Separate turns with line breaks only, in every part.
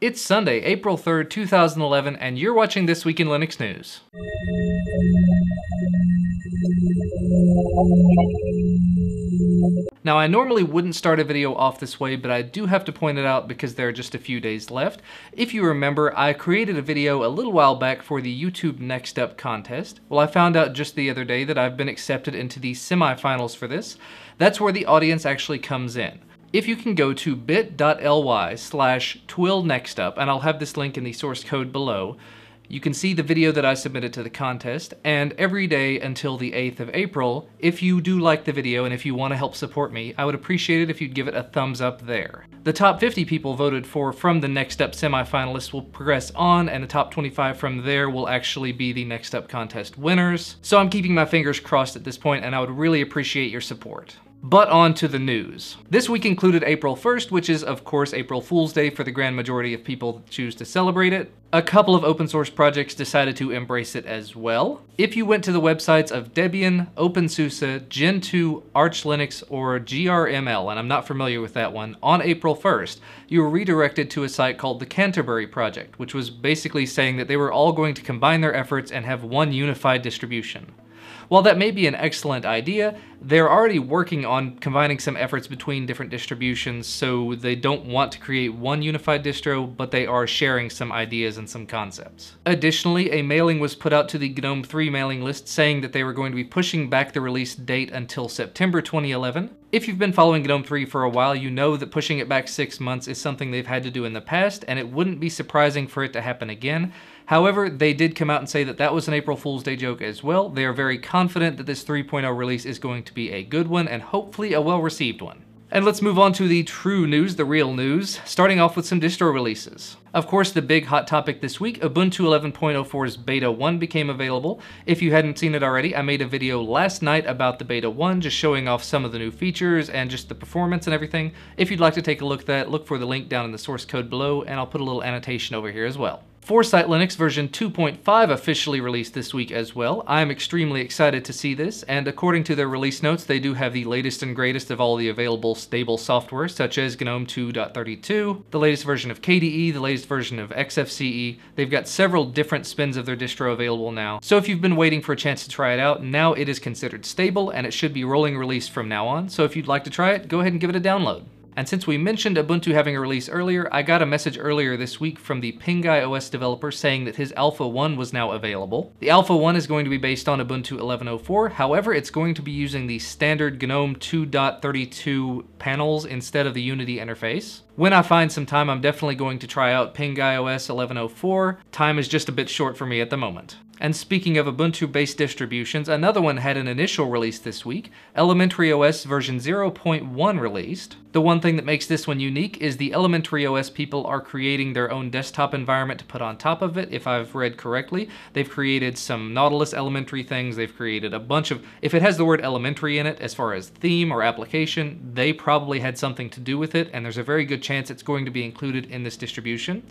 It's Sunday, April 3rd, 2011, and you're watching This Week in Linux News. Now, I normally wouldn't start a video off this way, but I do have to point it out because there are just a few days left. If you remember, I created a video a little while back for the YouTube Next Up contest. Well, I found out just the other day that I've been accepted into the semifinals for this. That's where the audience actually comes in. If you can go to bit.ly/twilnextup, and I'll have this link in the source code below, you can see the video that I submitted to the contest, and every day until the 8th of April, if you do like the video and if you want to help support me, I would appreciate it if you'd give it a thumbs up there. The top 50 people voted for from the Next Up semifinalists will progress on, and the top 25 from there will actually be the Next Up contest winners. So I'm keeping my fingers crossed at this point, and I would really appreciate your support. But on to the news. This week included April 1st, which is of course April Fool's Day for the grand majority of people that choose to celebrate it. A couple of open source projects decided to embrace it as well. If you went to the websites of Debian, OpenSUSE, Gentoo, Arch Linux, or GRML, and I'm not familiar with that one, on April 1st, you were redirected to a site called the Canterbury Project, which was basically saying that they were all going to combine their efforts and have one unified distribution. While that may be an excellent idea, they're already working on combining some efforts between different distributions, so they don't want to create one unified distro, but they are sharing some ideas and some concepts. Additionally, a mailing was put out to the GNOME 3 mailing list saying that they were going to be pushing back the release date until September 2011. If you've been following GNOME 3 for a while, you know that pushing it back 6 months is something they've had to do in the past, and it wouldn't be surprising for it to happen again. However, they did come out and say that that was an April Fool's Day joke as well. They are very confident that this 3.0 release is going to be a good one, and hopefully a well-received one. And let's move on to the true news, the real news, starting off with some distro releases. Of course, the big hot topic this week, Ubuntu 11.04's Beta 1 became available. If you hadn't seen it already, I made a video last night about the Beta 1, just showing off some of the new features and just the performance and everything. If you'd like to take a look at that, look for the link down in the source code below, and I'll put a little annotation over here as well. Foresight Linux version 2.5 officially released this week as well. I'm extremely excited to see this, and according to their release notes, they do have the latest and greatest of all the available stable software, such as GNOME 2.32, the latest version of KDE, the latest version of XFCE. They've got several different spins of their distro available now. So if you've been waiting for a chance to try it out, now it is considered stable, and it should be rolling release from now on. So if you'd like to try it, go ahead and give it a download. And since we mentioned Ubuntu having a release earlier, I got a message earlier this week from the Pinguy OS developer saying that his Alpha 1 was now available. The Alpha 1 is going to be based on Ubuntu 11.04, however, it's going to be using the standard GNOME 2.32 panels instead of the Unity interface. When I find some time, I'm definitely going to try out Pinguy OS 11.04. Time is just a bit short for me at the moment. And speaking of Ubuntu-based distributions, another one had an initial release this week. Elementary OS version 0.1 released. The one thing that makes this one unique is the Elementary OS people are creating their own desktop environment to put on top of it, if I've read correctly. They've created some Nautilus elementary things, they've created a bunch of... If it has the word elementary in it, as far as theme or application, they probably had something to do with it, and there's a very good chance it's going to be included in this distribution.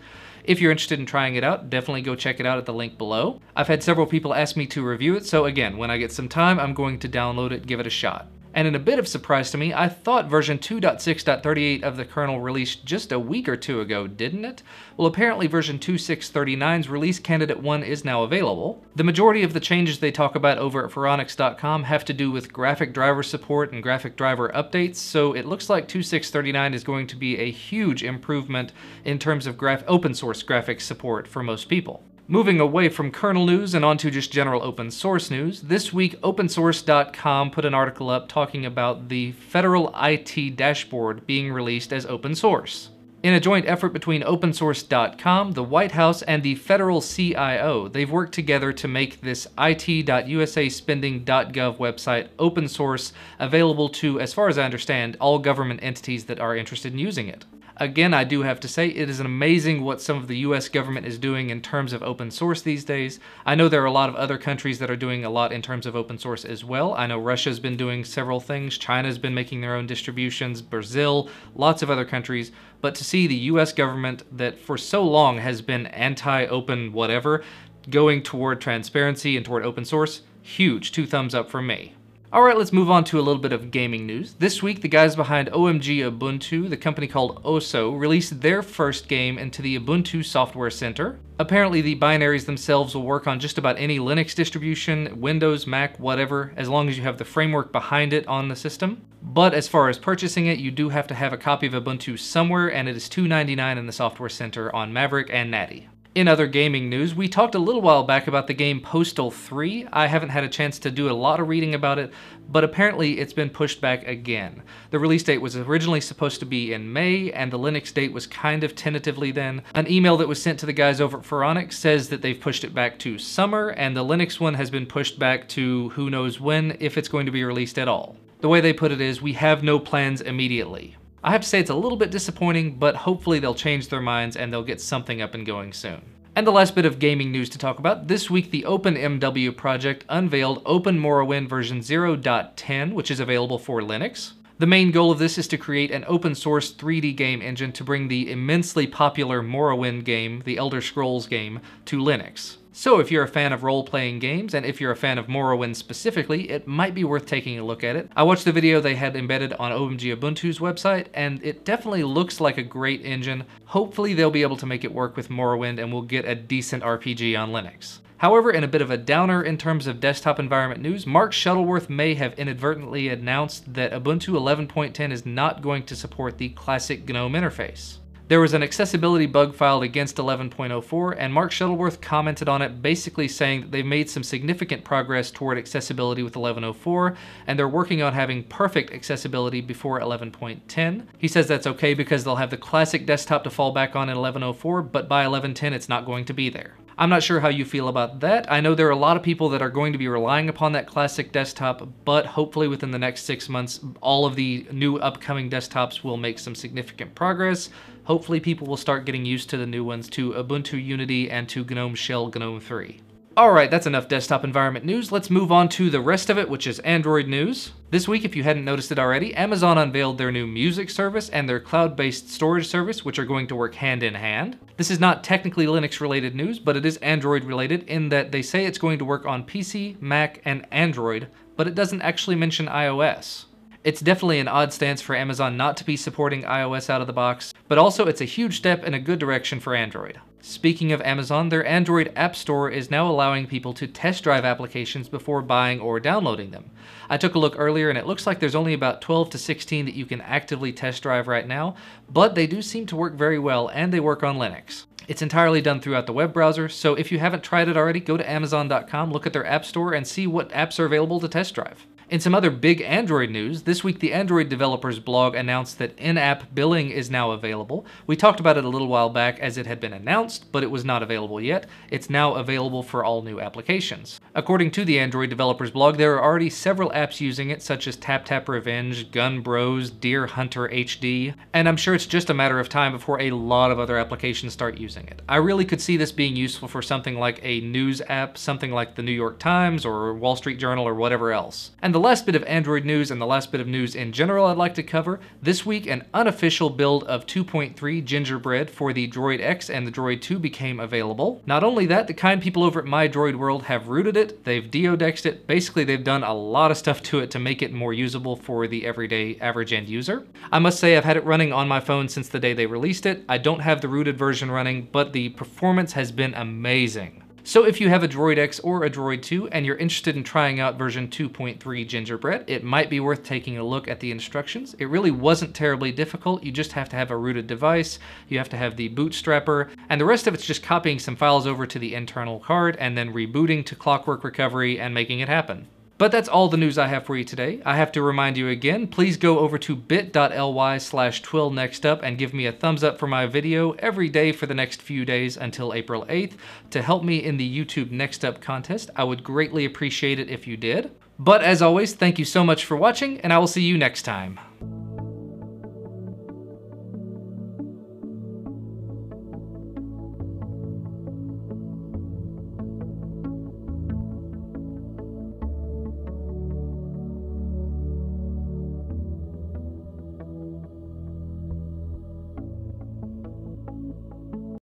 If you're interested in trying it out, definitely go check it out at the link below. I've had several people ask me to review it, so again, when I get some time, I'm going to download it, give it a shot. And in a bit of surprise to me, I thought version 2.6.38 of the kernel released just a week or two ago, didn't it? Well, apparently version 2.6.39's release candidate 1 is now available. The majority of the changes they talk about over at Phoronix.com have to do with graphic driver support and graphic driver updates, so it looks like 2.6.39 is going to be a huge improvement in terms of open source graphics support for most people. Moving away from kernel news and onto just general open source news, this week opensource.com put an article up talking about the Federal IT Dashboard being released as open source. In a joint effort between opensource.com, the White House, and the federal CIO, they've worked together to make this it.usaspending.gov website open source, available to, as far as I understand, all government entities that are interested in using it. Again, I do have to say, it is amazing what some of the US government is doing in terms of open source these days. I know there are a lot of other countries that are doing a lot in terms of open source as well. I know Russia's been doing several things, China's been making their own distributions, Brazil, lots of other countries. But to see the US government that for so long has been anti-open whatever, going toward transparency and toward open source, huge, 2 thumbs up from me. Alright, let's move on to a little bit of gaming news. This week, the guys behind OMG Ubuntu, the company called Oso, released their first game into the Ubuntu Software Center. Apparently, the binaries themselves will work on just about any Linux distribution, Windows, Mac, whatever, as long as you have the framework behind it on the system. But as far as purchasing it, you do have to have a copy of Ubuntu somewhere, and it is $2.99 in the Software Center on Maverick and Natty. In other gaming news, we talked a little while back about the game Postal 3. I haven't had a chance to do a lot of reading about it, but apparently it's been pushed back again. The release date was originally supposed to be in May, and the Linux date was kind of tentatively then. An email that was sent to the guys over at Phoronix says that they've pushed it back to summer, and the Linux one has been pushed back to who knows when, if it's going to be released at all. The way they put it is, we have no plans immediately. I have to say it's a little bit disappointing, but hopefully they'll change their minds and they'll get something up and going soon. And the last bit of gaming news to talk about, this week the OpenMW project unveiled Open Morrowind version 0.10, which is available for Linux. The main goal of this is to create an open source 3D game engine to bring the immensely popular Morrowind game, the Elder Scrolls game, to Linux. So if you're a fan of role-playing games, and if you're a fan of Morrowind specifically, it might be worth taking a look at it. I watched the video they had embedded on OMG Ubuntu's website, and it definitely looks like a great engine. Hopefully they'll be able to make it work with Morrowind and we'll get a decent RPG on Linux. However, in a bit of a downer in terms of desktop environment news, Mark Shuttleworth may have inadvertently announced that Ubuntu 11.10 is not going to support the classic GNOME interface. There was an accessibility bug filed against 11.04, and Mark Shuttleworth commented on it, basically saying that they've made some significant progress toward accessibility with 11.04, and they're working on having perfect accessibility before 11.10. He says that's okay because they'll have the classic desktop to fall back on in 11.04, but by 11.10 it's not going to be there. I'm not sure how you feel about that. I know there are a lot of people that are going to be relying upon that classic desktop, but hopefully within the next 6 months, all of the new upcoming desktops will make some significant progress. Hopefully people will start getting used to the new ones, to Ubuntu Unity and to GNOME Shell GNOME 3. Alright, that's enough desktop environment news. Let's move on to the rest of it, which is Android news. This week, if you hadn't noticed it already, Amazon unveiled their new music service and their cloud-based storage service, which are going to work hand in hand. This is not technically Linux-related news, but it is Android-related in that they say it's going to work on PC, Mac, and Android, but it doesn't actually mention iOS. It's definitely an odd stance for Amazon not to be supporting iOS out of the box, but also it's a huge step in a good direction for Android. Speaking of Amazon, their Android App Store is now allowing people to test drive applications before buying or downloading them. I took a look earlier and it looks like there's only about 12 to 16 that you can actively test drive right now, but they do seem to work very well and they work on Linux. It's entirely done throughout the web browser, so if you haven't tried it already, go to Amazon.com, look at their App Store, and see what apps are available to test drive. In some other big Android news, this week the Android developers blog announced that in-app billing is now available. We talked about it a little while back as it had been announced, but it was not available yet. It's now available for all new applications. According to the Android developers blog, there are already several apps using it, such as Tap Tap Revenge, Gun Bros, Deer Hunter HD, and I'm sure it's just a matter of time before a lot of other applications start using it. I really could see this being useful for something like a news app, something like the New York Times or Wall Street Journal or whatever else. And the last bit of Android news and the last bit of news in general I'd like to cover, this week an unofficial build of 2.3 Gingerbread for the Droid X and the Droid 2 became available. Not only that, the kind people over at My Droid World have rooted it, they've deodexed it, basically they've done a lot of stuff to it to make it more usable for the everyday average end user. I must say I've had it running on my phone since the day they released it. I don't have the rooted version running, but the performance has been amazing. So if you have a Droid X or a Droid 2 and you're interested in trying out version 2.3 Gingerbread, it might be worth taking a look at the instructions. It really wasn't terribly difficult. You just have to have a rooted device, you have to have the bootstrapper, and the rest of it's just copying some files over to the internal card and then rebooting to Clockwork Recovery and making it happen. But that's all the news I have for you today. I have to remind you again, please go over to bit.ly/twilnextup and give me a thumbs up for my video every day for the next few days until April 8th to help me in the YouTube Next Up contest. I would greatly appreciate it if you did. But as always, thank you so much for watching, and I will see you next time.